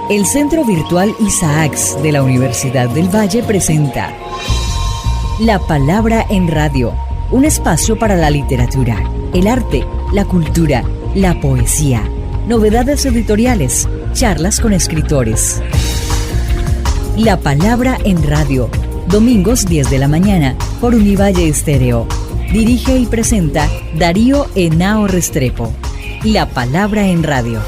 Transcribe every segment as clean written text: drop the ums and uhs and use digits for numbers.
El Centro Virtual Isaacs de la Universidad del Valle presenta La Palabra en Radio, un espacio para la literatura, el arte, la cultura, la poesía, novedades editoriales, charlas con escritores. La Palabra en Radio, domingos 10 de la mañana por Univalle Estéreo. Dirige y presenta Darío Henao Restrepo. La Palabra en Radio.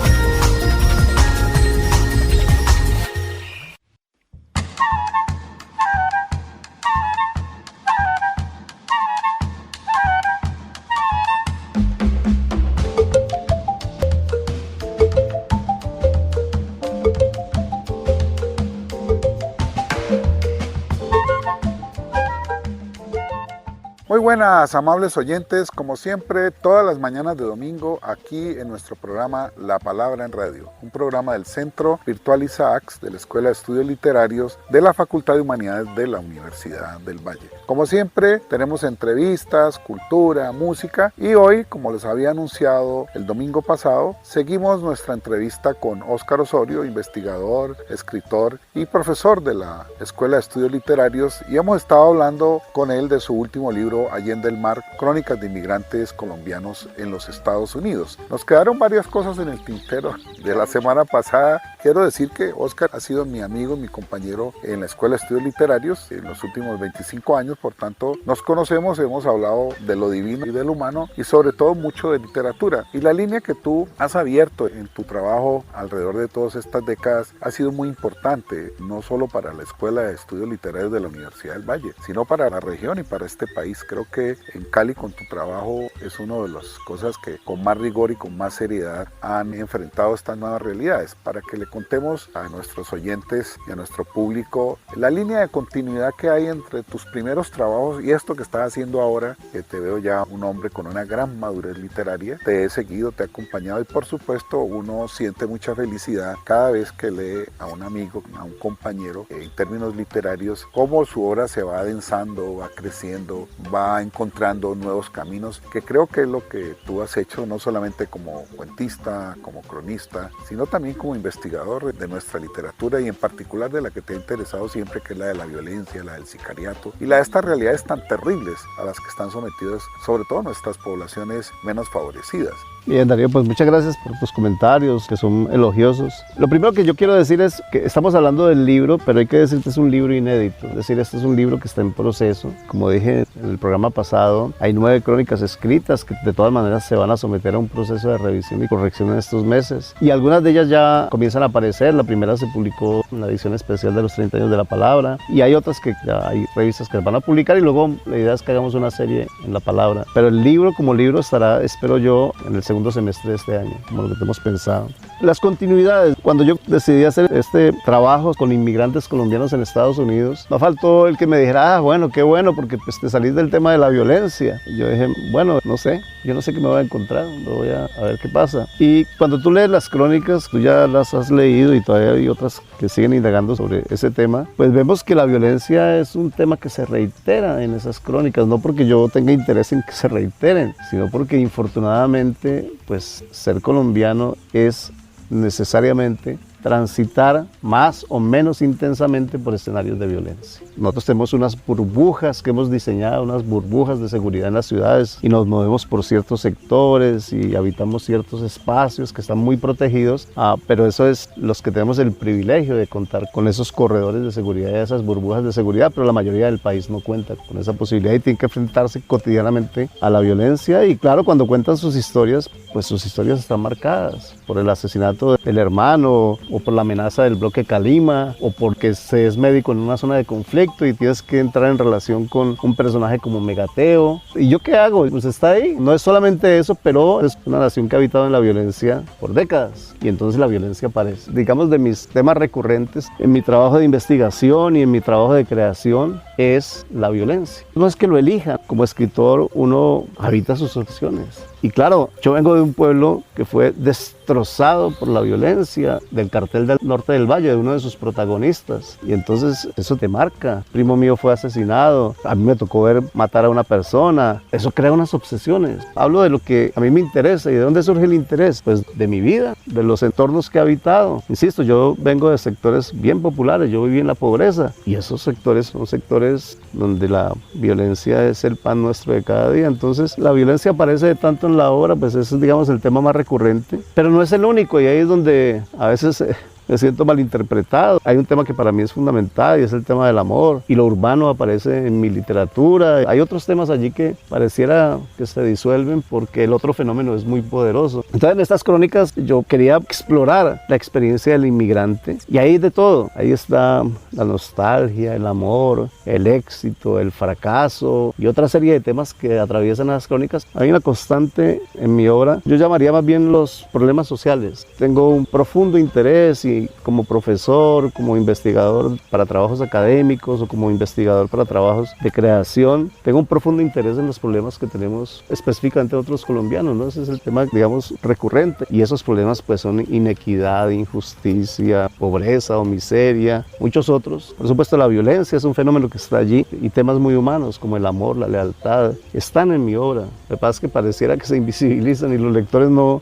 Muy buenas, amables oyentes, como siempre, todas las mañanas de domingo aquí en nuestro programa La Palabra en Radio, un programa del Centro Virtual Isaacs de la Escuela de Estudios Literarios de la Facultad de Humanidades de la Universidad del Valle. Como siempre, tenemos entrevistas, cultura, música y hoy, como les había anunciado el domingo pasado, seguimos nuestra entrevista con Óscar Osorio, investigador, escritor y profesor de la Escuela de Estudios Literarios, y hemos estado hablando con él de su último libro Allende el Mar, Crónicas de Inmigrantes Colombianos en los Estados Unidos. Nos quedaron varias cosas en el tintero de la semana pasada. Quiero decir que Óscar ha sido mi amigo, mi compañero en la Escuela de Estudios Literarios en los últimos 25 años, por tanto nos conocemos, hemos hablado de lo divino y de lo humano y sobre todo mucho de literatura. Y la línea que tú has abierto en tu trabajo alrededor de todas estas décadas ha sido muy importante, no solo para la Escuela de Estudios Literarios de la Universidad del Valle, sino para la región y para este país. Creo que en Cali con tu trabajo es una de las cosas que con más rigor y con más seriedad han enfrentado estas nuevas realidades. Para que le contemos a nuestros oyentes y a nuestro público la línea de continuidad que hay entre tus primeros trabajos y esto que estás haciendo ahora, que te veo ya un hombre con una gran madurez literaria. Te he seguido, te he acompañado y por supuesto uno siente mucha felicidad cada vez que lee a un amigo, a un compañero en términos literarios, cómo su obra se va adensando, va creciendo, va encontrando nuevos caminos, que creo que es lo que tú has hecho no solamente como cuentista, como cronista, sino también como investigador de nuestra literatura y en particular de la que te ha interesado siempre, que es la de la violencia, la del sicariato y la de estas realidades tan terribles a las que están sometidas sobre todo nuestras poblaciones menos favorecidas. Bien, Darío, pues muchas gracias por tus comentarios que son elogiosos. Lo primero que yo quiero decir es que estamos hablando del libro, pero hay que decir que es un libro inédito, es decir, este es un libro que está en proceso. Como dije en el programa pasado, hay 9 crónicas escritas que de todas maneras se van a someter a un proceso de revisión y corrección en estos meses. Y algunas de ellas ya comienzan a aparecer, la primera se publicó en la edición especial de los 30 años de la palabra y hay otras que ya hay revistas que van a publicar y luego la idea es que hagamos una serie en la palabra. Pero el libro como libro estará, espero yo, en el segundo semestre de este año, como lo que tenemos pensado. Las continuidades, cuando yo decidí hacer este trabajo con inmigrantes colombianos en Estados Unidos, me faltó el que me dijera, bueno, qué bueno, porque pues te salís del tema de la violencia. Y yo dije, bueno, no sé, yo no sé qué me voy a encontrar, voy a ver qué pasa. Y cuando tú lees las crónicas, tú ya las has leído y todavía hay otras que siguen indagando sobre ese tema, pues vemos que la violencia es un tema que se reitera en esas crónicas, no porque yo tenga interés en que se reiteren, sino porque infortunadamente, pues ser colombiano es necesariamente transitar más o menos intensamente por escenarios de violencia. Nosotros tenemos unas burbujas que hemos diseñado, unas burbujas de seguridad en las ciudades y nos movemos por ciertos sectores y habitamos ciertos espacios que están muy protegidos, pero eso es los que tenemos el privilegio de contar con esos corredores de seguridad y esas burbujas de seguridad, pero la mayoría del país no cuenta con esa posibilidad y tiene que enfrentarse cotidianamente a la violencia y claro, cuando cuentan sus historias, pues sus historias están marcadas por el asesinato del hermano o por la amenaza del bloque Calima o porque se es médico en una zona de conflicto y tienes que entrar en relación con un personaje como Megateo. ¿Y yo qué hago? Pues está ahí. No es solamente eso, pero es una nación que ha habitado en la violencia por décadas y entonces la violencia aparece. Digamos, de mis temas recurrentes en mi trabajo de investigación y en mi trabajo de creación es la violencia. No es que lo elija, como escritor uno habita sus opciones. Y claro, yo vengo de un pueblo que fue destruido destrozado por la violencia del cartel del norte del Valle, de uno de sus protagonistas. Y entonces eso te marca. Un primo mío fue asesinado, a mí me tocó ver matar a una persona. Eso crea unas obsesiones. Hablo de lo que a mí me interesa. ¿Y de dónde surge el interés? Pues de mi vida, de los entornos que he habitado. Insisto, yo vengo de sectores bien populares, yo viví en la pobreza. Y esos sectores son sectores donde la violencia es el pan nuestro de cada día. Entonces la violencia aparece tanto en la obra, pues ese es, digamos, el tema más recurrente. Pero no es el único, y ahí es donde a veces me siento malinterpretado. Hay un tema que para mí es fundamental y es el tema del amor, y lo urbano aparece en mi literatura. Hay otros temas allí que pareciera que se disuelven porque el otro fenómeno es muy poderoso. Entonces en estas crónicas yo quería explorar la experiencia del inmigrante, y ahí de todo. Ahí está la nostalgia, el amor, el éxito, el fracaso y otra serie de temas que atraviesan las crónicas. Hay una constante en mi obra, yo llamaría más bien los problemas sociales. Tengo un profundo interés, y como profesor, como investigador para trabajos académicos o como investigador para trabajos de creación, tengo un profundo interés en los problemas que tenemos específicamente otros colombianos, ¿no? Ese es el tema, digamos, recurrente. Y esos problemas pues son inequidad, injusticia, pobreza o miseria, muchos otros. Por supuesto, la violencia es un fenómeno que está allí, y temas muy humanos como el amor, la lealtad, están en mi obra. Lo que pasa es que pareciera que se invisibilizan y los lectores no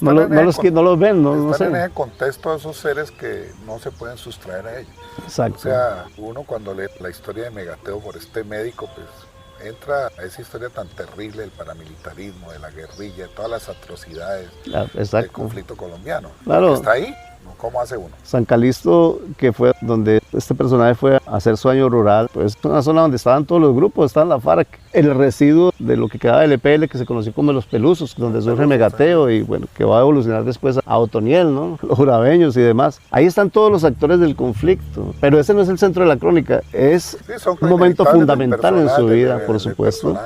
los ven, no sé. En ese contexto de esos seres que no se pueden sustraer a ellos. Exacto. O sea, uno cuando lee la historia de Megateo por este médico, pues entra a esa historia tan terrible del paramilitarismo, de la guerrilla, de todas las atrocidades del conflicto colombiano. Claro. Está ahí. ¿Cómo hace uno? San Calixto, que fue donde este personaje fue a hacer su año rural, pues es una zona donde estaban todos los grupos, estaban la FARC, el residuo de lo que quedaba del EPL, que se conoció como los Pelusos, donde surge Megateo, y bueno, que va a evolucionar después a Otoniel, ¿no? Los jurabeños y demás. Ahí están todos los actores del conflicto, pero ese no es el centro de la crónica, es un momento fundamental en su vida, por supuesto.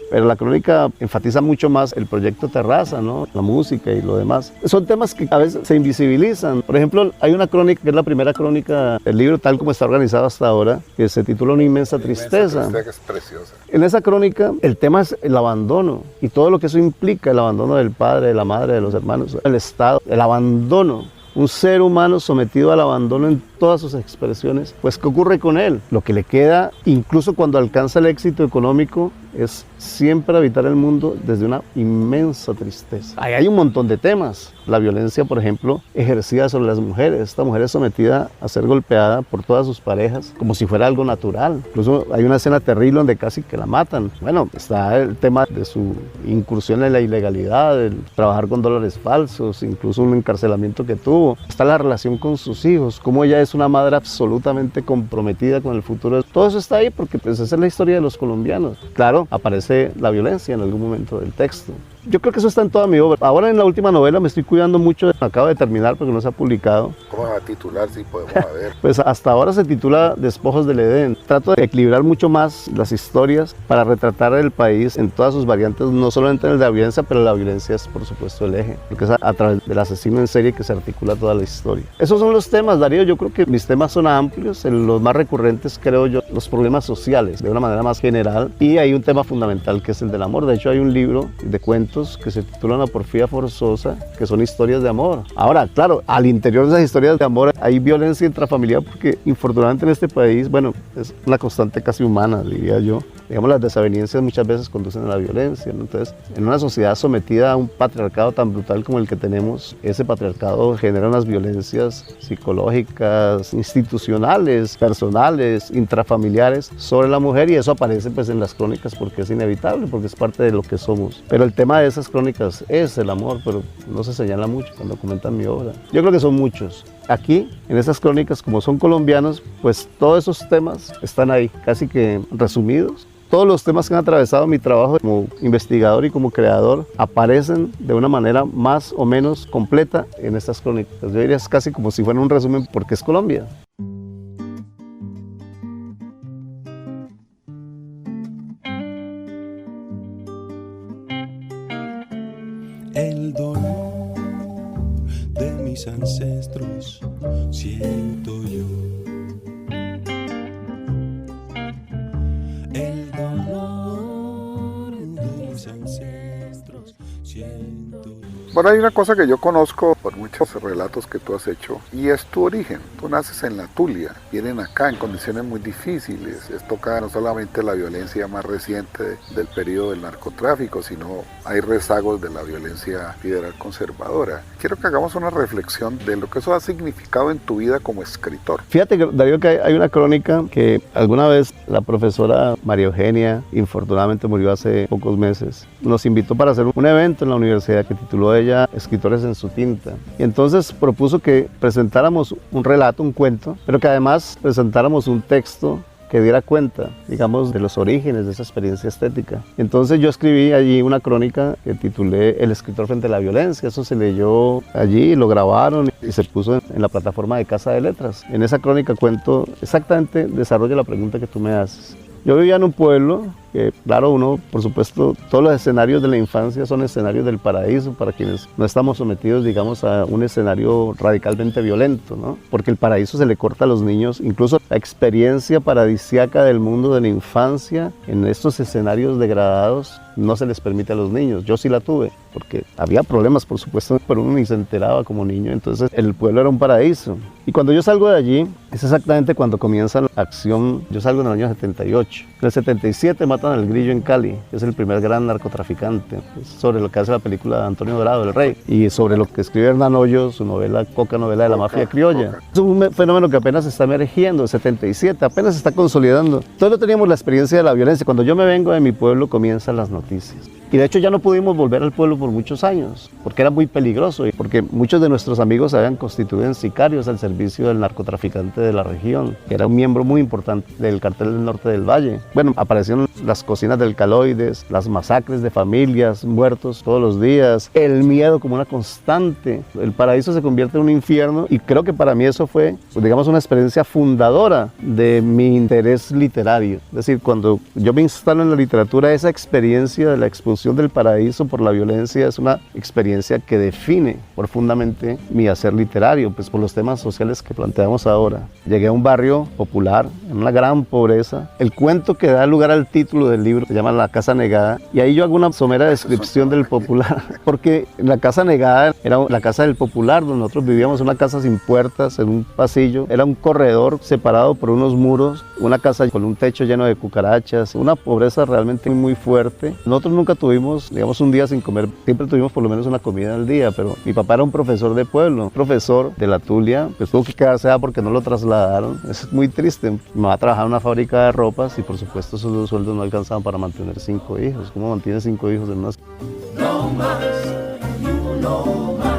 Pero la crónica enfatiza mucho más el proyecto Terraza, ¿no? La música y lo demás. Son temas que a veces se invisibilizan. Por ejemplo, hay una crónica que es la primera crónica del libro tal como está organizado hasta ahora, que se titula Una inmensa tristeza. Que es preciosa. En esa crónica el tema es el abandono y todo lo que eso implica, el abandono del padre, de la madre, de los hermanos, del Estado, el abandono. Un ser humano sometido al abandono en todas sus expresiones, pues ¿qué ocurre con él? Lo que le queda, incluso cuando alcanza el éxito económico, es siempre habitar el mundo desde una inmensa tristeza. Ahí hay un montón de temas. La violencia, por ejemplo, ejercida sobre las mujeres. Esta mujer es sometida a ser golpeada por todas sus parejas como si fuera algo natural. Incluso hay una escena terrible donde casi que la matan. Bueno, está el tema de su incursión en la ilegalidad, el trabajar con dólares falsos, incluso un encarcelamiento que tuvo. Está la relación con sus hijos, cómo ella es una madre absolutamente comprometida con el futuro. Todo eso está ahí porque pues, esa es la historia de los colombianos. Claro, aparece la violencia en algún momento del texto. Yo creo que eso está en toda mi obra. Ahora en la última novela me estoy cuidando mucho, acabo de terminar porque no se ha publicado. ¿Cómo va a titular si podemos ver? Pues hasta ahora se titula Despojos del Edén. Trato de equilibrar mucho más las historias para retratar el país en todas sus variantes, no solamente en la violencia, pero la violencia es por supuesto el eje, porque es a través del asesino en serie que se articula toda la historia. Esos son los temas, Darío. Yo creo que mis temas son amplios, los más recurrentes creo yo, los problemas sociales de una manera más general, y hay un tema fundamental que es el del amor. De hecho hay un libro de cuentos que se titulan La porfía forzosa, que son historias de amor. Ahora, claro, al interior de esas historias de amor hay violencia intrafamiliar porque infortunadamente en este país, bueno, es una constante casi humana, diría yo. Digamos, las desavenencias muchas veces conducen a la violencia, ¿no? Entonces, en una sociedad sometida a un patriarcado tan brutal como el que tenemos, ese patriarcado genera unas violencias psicológicas, institucionales, personales, intrafamiliares sobre la mujer, y eso aparece pues en las crónicas porque es inevitable, porque es parte de lo que somos. Pero el tema de esas crónicas es el amor, pero no se señala mucho cuando comentan mi obra. Yo creo que son muchos. Aquí, en esas crónicas, como son colombianos, pues todos esos temas están ahí, casi que resumidos. Todos los temas que han atravesado mi trabajo como investigador y como creador aparecen de una manera más o menos completa en estas crónicas. Yo diría es casi como si fuera un resumen porque es Colombia. El dolor de mis ancestros siento yo. El dolor de mis ancestros siento yo. Bueno, hay una cosa que yo conozco por muchos relatos que tú has hecho y es tu origen. Tú naces en la Tulia, vienen acá en condiciones muy difíciles. Es toca no solamente la violencia más reciente del periodo del narcotráfico, sino hay rezagos de la violencia federal conservadora. Quiero que hagamos una reflexión de lo que eso ha significado en tu vida como escritor. Fíjate, Darío, que hay una crónica que alguna vez la profesora María Eugenia, infortunadamente murió hace pocos meses, nos invitó para hacer un evento en la universidad que tituló ella Escritores en su tinta. Y entonces propuso que presentáramos un relato, un cuento, pero que además presentáramos un texto que diera cuenta, digamos, de los orígenes de esa experiencia estética. Entonces yo escribí allí una crónica que titulé El escritor frente a la violencia. Eso se leyó allí, lo grabaron y se puso en la plataforma de Casa de Letras. En esa crónica cuento exactamente, desarrollo la pregunta que tú me haces. Yo vivía en un pueblo que, claro, uno, por supuesto, todos los escenarios de la infancia son escenarios del paraíso para quienes no estamos sometidos, digamos, a un escenario radicalmente violento, ¿no? Porque el paraíso se le corta a los niños, incluso la experiencia paradisíaca del mundo de la infancia en estos escenarios degradados no se les permite a los niños. Yo sí la tuve, porque había problemas, por supuesto, pero uno ni se enteraba como niño, entonces el pueblo era un paraíso. Y cuando yo salgo de allí, es exactamente cuando comienza la acción. Yo salgo en el año 78. En el 77 matan al Grillo en Cali, que es el primer gran narcotraficante. Es sobre lo que hace la película de Antonio Dorado, El Rey, y sobre lo que escribe Hernán Hoyos, su novela Coca, novela de la mafia criolla. Es un fenómeno que apenas se está emergiendo, el 77, apenas se está consolidando. Todos teníamos la experiencia de la violencia. Cuando yo me vengo de mi pueblo, comienzan las noticias. Y de hecho ya no pudimos volver al pueblo por muchos años, porque era muy peligroso y porque muchos de nuestros amigos se habían constituido en sicarios al servicio del narcotraficante de la región, que era un miembro muy importante del cartel del norte del Valle. Bueno, aparecieron las cocinas de alcaloides, las masacres de familias, muertos todos los días, el miedo como una constante. El paraíso se convierte en un infierno y creo que para mí eso fue, pues, digamos, una experiencia fundadora de mi interés literario. Es decir, cuando yo me instalo en la literatura, esa experiencia de la expulsión del paraíso por la violencia es una experiencia que define profundamente mi hacer literario, pues por los temas sociales que planteamos ahora. Llegué a un barrio popular, en una gran pobreza. El cuento que da lugar al título del libro se llama La Casa Negada, y ahí yo hago una somera descripción del popular, porque la Casa Negada era la casa del popular, donde nosotros vivíamos, una casa sin puertas, en un pasillo, era un corredor separado por unos muros, una casa con un techo lleno de cucarachas, una pobreza realmente muy fuerte. Nosotros nunca tuvimos, digamos, un día sin comer, siempre tuvimos por lo menos una comida al día, pero mi papá era un profesor de pueblo, profesor de la Tulia, pues tuvo que quedarse allá porque no lo trasladaron. Es muy triste. Mi mamá trabajaba en una fábrica de ropas y por supuesto esos sueldos no alcanzaban para mantener 5 hijos. ¿Cómo mantiene 5 hijos en una? No más, no más.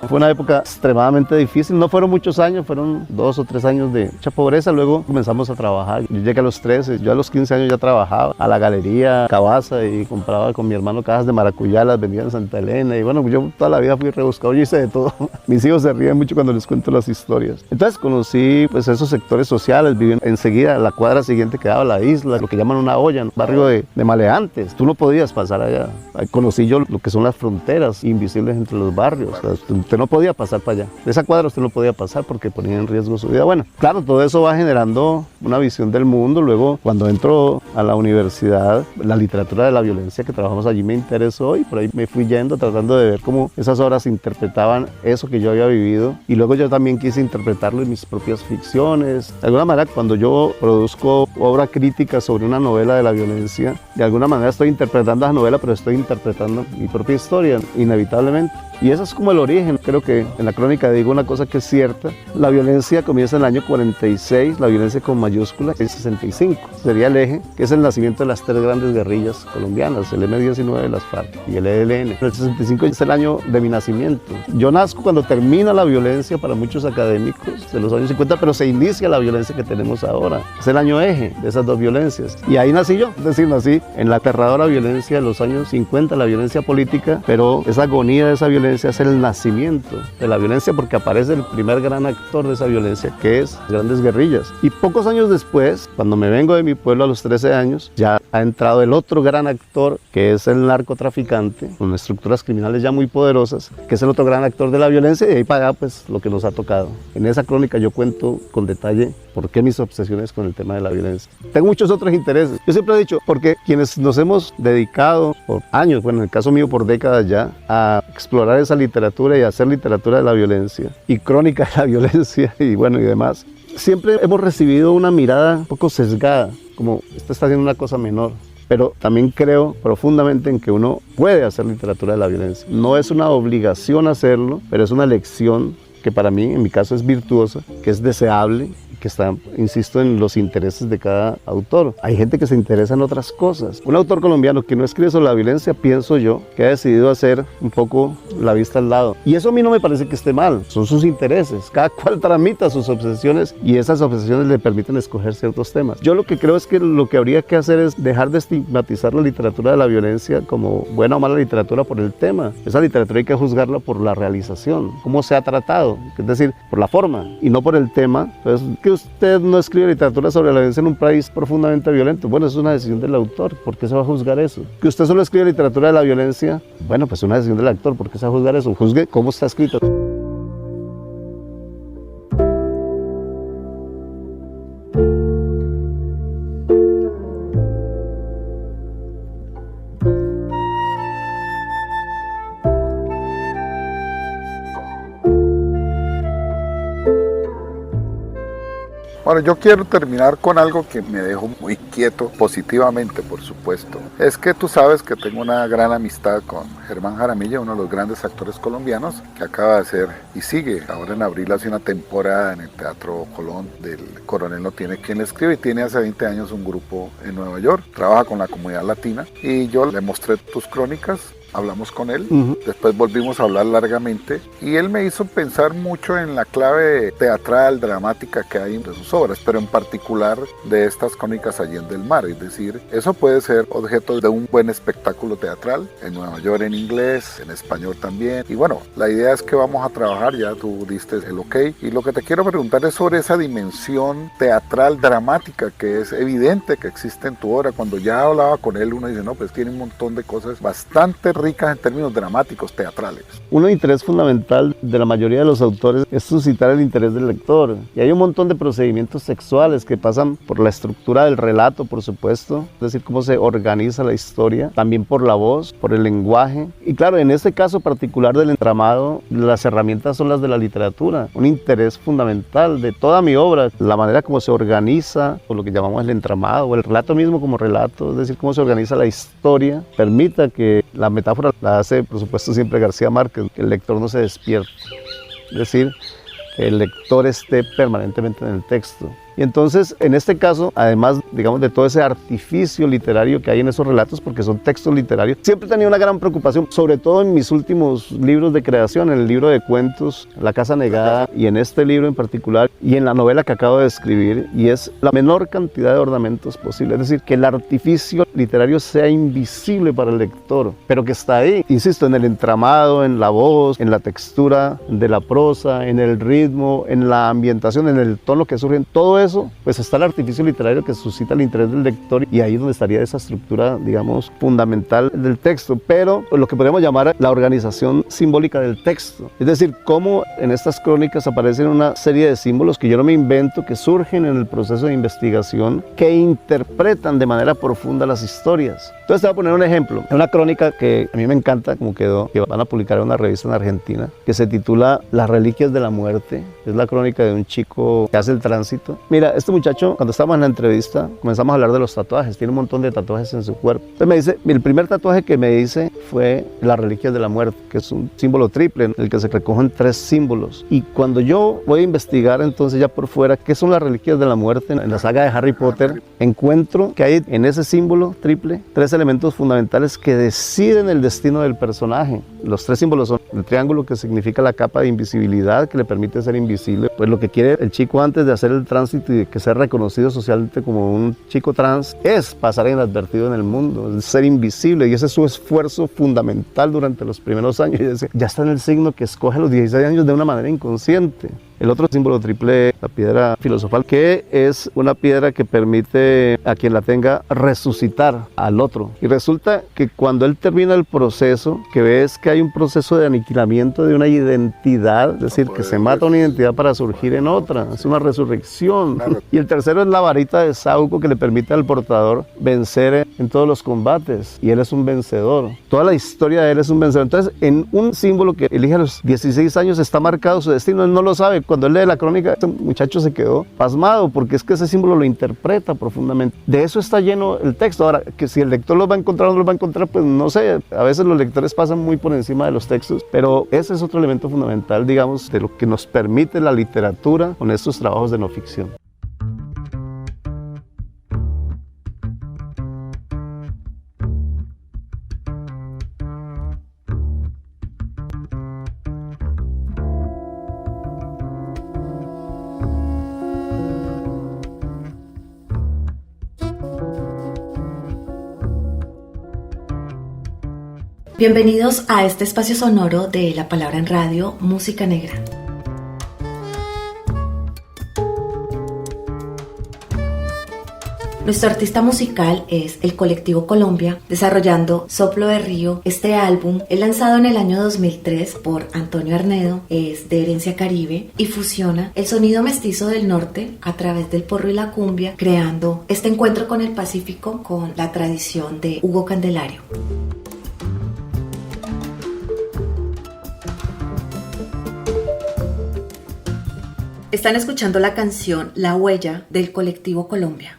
Fue una época extremadamente difícil, no fueron muchos años, fueron 2 o 3 años de mucha pobreza. Luego comenzamos a trabajar. Yo llegué a los 13, yo a los 15 años ya trabajaba a la galería Cabaza y compraba con mi hermano cajas de maracuyá, las vendía en Santa Elena. Y bueno, yo toda la vida fui rebuscado, yo hice de todo. Mis hijos se ríen mucho cuando les cuento las historias. Entonces conocí pues esos sectores sociales, viví enseguida, la cuadra siguiente quedaba la isla, lo que llaman una olla, un barrio de maleantes. Tú no podías pasar allá. Ahí conocí yo lo que son las fronteras invisibles entre los barrios. O sea, usted no podía pasar para allá. De esa cuadra usted no podía pasar porque ponía en riesgo su vida. Bueno, claro, todo eso va generando una visión del mundo. Luego, cuando entro a la universidad, la literatura de la violencia que trabajamos allí me interesó y por ahí me fui yendo tratando de ver cómo esas obras interpretaban eso que yo había vivido. Y luego yo también quise interpretarlo en mis propias ficciones. De alguna manera, cuando yo produzco obra crítica sobre una novela de la violencia, de alguna manera estoy interpretando esa novela, pero estoy interpretando mi propia historia, inevitablemente. Y eso es como el origen. Creo que en la crónica digo una cosa que es cierta. La violencia comienza en el año 46, la violencia con mayúscula en 65. Sería el eje, que es el nacimiento de las 3 grandes guerrillas colombianas, el M-19 de las FARC y el ELN. El 65 es el año de mi nacimiento. Yo nazco cuando termina la violencia para muchos académicos de los años 50, pero se inicia la violencia que tenemos ahora. Es el año eje de esas 2 violencias. Y ahí nací yo, es decir, nací en la aterradora violencia de los años 50, la violencia política, pero esa agonía de esa violencia es el nacimiento de la violencia porque aparece el primer gran actor de esa violencia, que es las grandes guerrillas. Y pocos años después, cuando me vengo de mi pueblo a los 13 años, ya ha entrado el otro gran actor, que es el narcotraficante, con estructuras criminales ya muy poderosas, que es el otro gran actor de la violencia, y ahí paga pues lo que nos ha tocado. En esa crónica yo cuento con detalle por qué mis obsesiones con el tema de la violencia. Tengo muchos otros intereses. Yo siempre he dicho, porque quienes nos hemos dedicado por años, bueno, en el caso mío por décadas ya, a explorar esa literatura y a hacer literatura de la violencia y crónica de la violencia y bueno y demás, siempre hemos recibido una mirada un poco sesgada, como esto está haciendo una cosa menor. Pero también creo profundamente en que uno puede hacer literatura de la violencia. No es una obligación hacerlo, pero es una elección que para mí, en mi caso, es virtuosa, que es deseable, que está, insisto, en los intereses de cada autor. Hay gente que se interesa en otras cosas. Un autor colombiano que no escribe sobre la violencia, pienso yo, que ha decidido hacer un poco la vista al lado. Y eso a mí no me parece que esté mal, son sus intereses. Cada cual tramita sus obsesiones y esas obsesiones le permiten escoger ciertos temas. Yo lo que creo es que lo que habría que hacer es dejar de estigmatizar la literatura de la violencia como buena o mala literatura por el tema. Esa literatura hay que juzgarla por la realización, cómo se ha tratado, es decir, por la forma y no por el tema. Entonces, que usted no escribe literatura sobre la violencia en un país profundamente violento, bueno, es una decisión del autor, ¿por qué se va a juzgar eso? Que usted solo escribe literatura de la violencia, bueno, pues es una decisión del actor, ¿por qué se va a juzgar eso? Juzgue cómo está escrito. Bueno, yo quiero terminar con algo que me dejó muy quieto, positivamente, por supuesto. Es que tú sabes que tengo una gran amistad con Germán Jaramillo, uno de los grandes actores colombianos, que acaba de hacer y sigue. Ahora en abril hace una temporada en el Teatro Colón del Coronel No Tiene Quien Le Escribe y tiene hace 20 años un grupo en Nueva York. Trabaja con la comunidad latina y yo le mostré tus crónicas. Hablamos con él, después volvimos a hablar largamente y él me hizo pensar mucho en la clave teatral, dramática que hay entre sus obras, pero en particular de estas crónicas Allende el Mar, es decir, eso puede ser objeto de un buen espectáculo teatral, en Nueva York en inglés, en español también, y bueno, la idea es que vamos a trabajar, ya tú diste el ok, y lo que te quiero preguntar es sobre esa dimensión teatral, dramática, que es evidente que existe en tu obra. Cuando ya hablaba con él, uno dice, no, pues tiene un montón de cosas bastante ricas en términos dramáticos, teatrales. Un interés fundamental de la mayoría de los autores es suscitar el interés del lector. Y hay un montón de procedimientos textuales que pasan por la estructura del relato, por supuesto, es decir, cómo se organiza la historia, también por la voz, por el lenguaje. Y claro, en este caso particular del entramado, las herramientas son las de la literatura. Un interés fundamental de toda mi obra, la manera como se organiza, o lo que llamamos el entramado, o el relato mismo como relato, es decir, cómo se organiza la historia, permita que la metáfora la hace, por supuesto, siempre García Márquez, que el lector no se despierte, es decir, que el lector esté permanentemente en el texto. Y entonces, en este caso, además, digamos, de todo ese artificio literario que hay en esos relatos, porque son textos literarios, siempre he tenido una gran preocupación, sobre todo en mis últimos libros de creación, en el libro de cuentos, La Casa Negada, y en este libro en particular, y en la novela que acabo de escribir, y es la menor cantidad de ornamentos posible, es decir, que el artificio literario sea invisible para el lector, pero que está ahí, insisto, en el entramado, en la voz, en la textura de la prosa, en el ritmo, en la ambientación, en el tono que surge, en todo eso, pues está el artificio literario que suscita el interés del lector y ahí es donde estaría esa estructura, digamos, fundamental del texto, pero lo que podemos llamar la organización simbólica del texto. Es decir, cómo en estas crónicas aparecen una serie de símbolos que yo no me invento, que surgen en el proceso de investigación, que interpretan de manera profunda las historias. Entonces te voy a poner un ejemplo, una crónica que a mí me encanta como quedó, que van a publicar en una revista en Argentina, que se titula Las Reliquias de la Muerte. Es la crónica de un chico que hace el tránsito. Mira, este muchacho, cuando estábamos en la entrevista, comenzamos a hablar de los tatuajes, tiene un montón de tatuajes en su cuerpo. Entonces me dice, el primer tatuaje que me hice fue Las Reliquias de la Muerte, que es un símbolo triple en el que se recogen 3 símbolos. Y cuando yo voy a investigar entonces ya por fuera qué son las reliquias de la muerte en la saga de Harry Potter, encuentro que hay en ese símbolo triple 3 elementos fundamentales que deciden el destino del personaje. Los 3 símbolos son el triángulo, que significa la capa de invisibilidad que le permite ser invisible, pues lo que quiere el chico antes de hacer el tránsito y de que sea reconocido socialmente como un chico trans es pasar inadvertido en el mundo, es ser invisible, y ese es su esfuerzo fundamental durante los primeros años. Y ya está en el signo que escoge a los 16 años de una manera inconsciente. El otro símbolo triple, la piedra filosofal, que es una piedra que permite a quien la tenga resucitar al otro. Y resulta que cuando él termina el proceso, que ves que hay un proceso de aniquilamiento de una identidad, es decir, que se mata una identidad para surgir en otra, es una resurrección. Y el tercero es la varita de Sauco, que le permite al portador vencer en todos los combates, y él es un vencedor. Toda la historia de él es un vencedor. Entonces, en un símbolo que elige a los 16 años está marcado su destino, él no lo sabe. Cuando él lee la crónica, este muchacho se quedó pasmado, porque es que ese símbolo lo interpreta profundamente. De eso está lleno el texto. Ahora, que si el lector los va a encontrar o no los va a encontrar, pues no sé, a veces los lectores pasan muy por encima de los textos, pero ese es otro elemento fundamental, digamos, de lo que nos permite la literatura con estos trabajos de no ficción. Bienvenidos a este espacio sonoro de La Palabra en Radio, Música Negra. Nuestro artista musical es el Colectivo Colombia, desarrollando Soplo de Río. Este álbum es lanzado en el año 2003 por Antonio Arnedo, es de herencia caribe y fusiona el sonido mestizo del norte a través del porro y la cumbia, creando este encuentro con el Pacífico con la tradición de Hugo Candelario. Están escuchando la canción La Huella del Colectivo Colombia.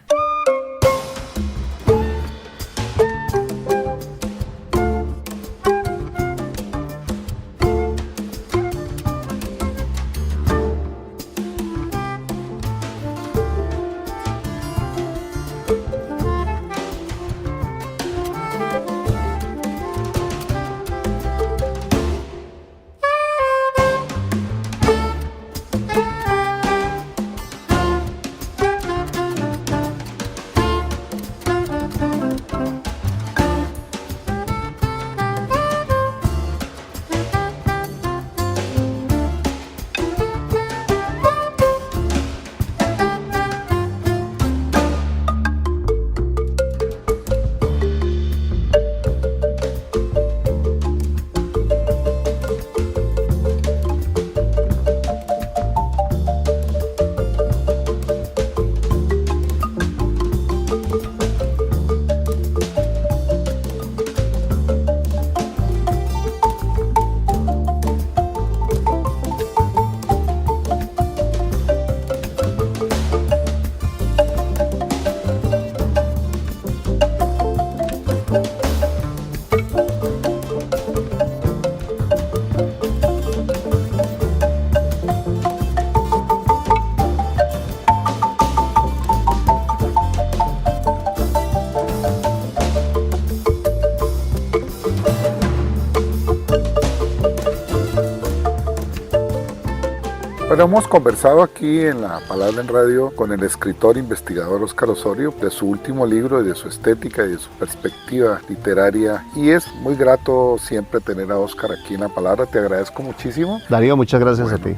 Bueno, hemos conversado aquí en La Palabra en Radio con el escritor investigador Óscar Osorio de su último libro y de su estética y de su perspectiva literaria, y es muy grato siempre tener a Óscar aquí en La Palabra. Te agradezco muchísimo. Darío, muchas gracias a ti.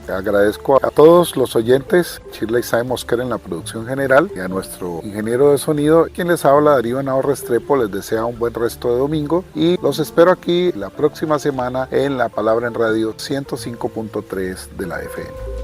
Agradezco a todos los oyentes, Shirley Sae Mosquera en la producción general, y a nuestro ingeniero de sonido, quien les habla, Darío Henao Restrepo. Les desea un buen resto de domingo y los espero aquí la próxima semana en La Palabra en Radio 105.3 de la FM.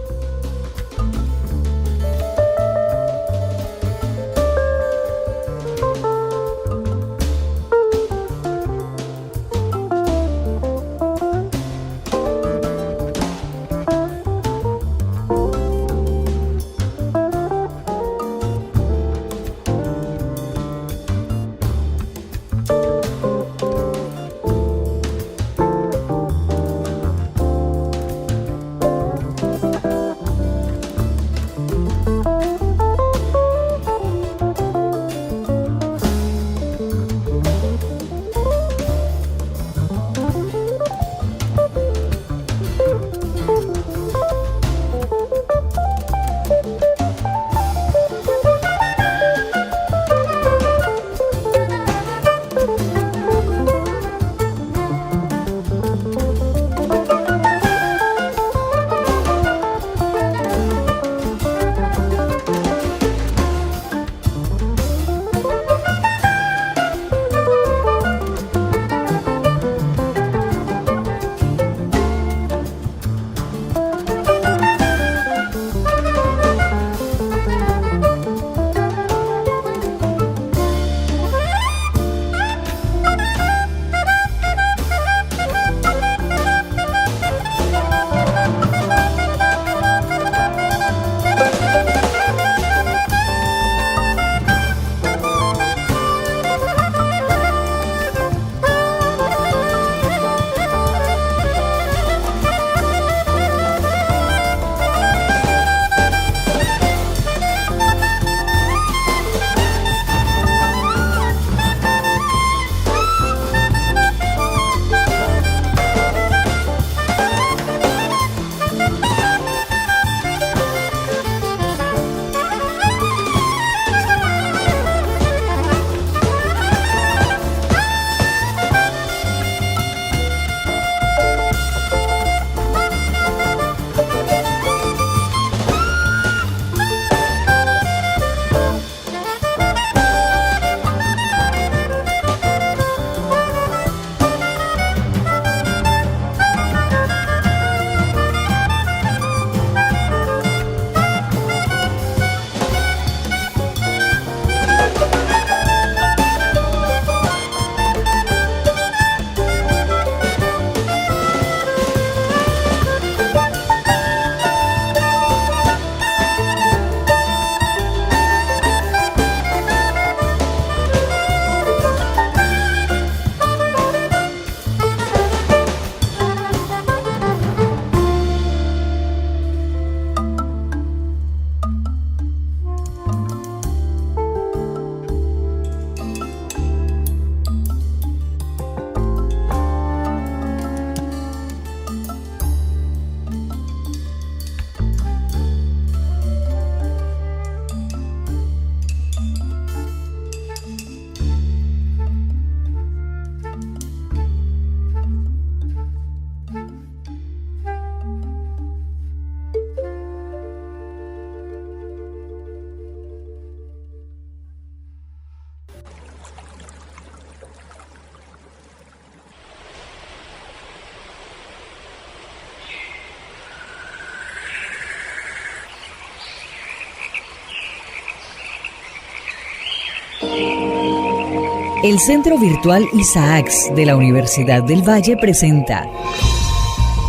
El Centro Virtual Isaacs de la Universidad del Valle presenta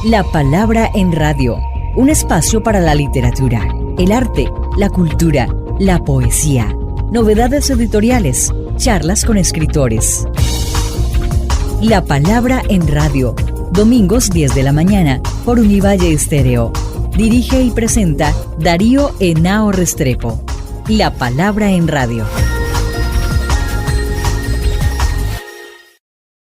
La Palabra en Radio, un espacio para la literatura, el arte, la cultura, la poesía, novedades editoriales, charlas con escritores. La Palabra en Radio, domingos 10 de la mañana por Univalle Estéreo. Dirige y presenta Darío Henao Restrepo. La Palabra en Radio.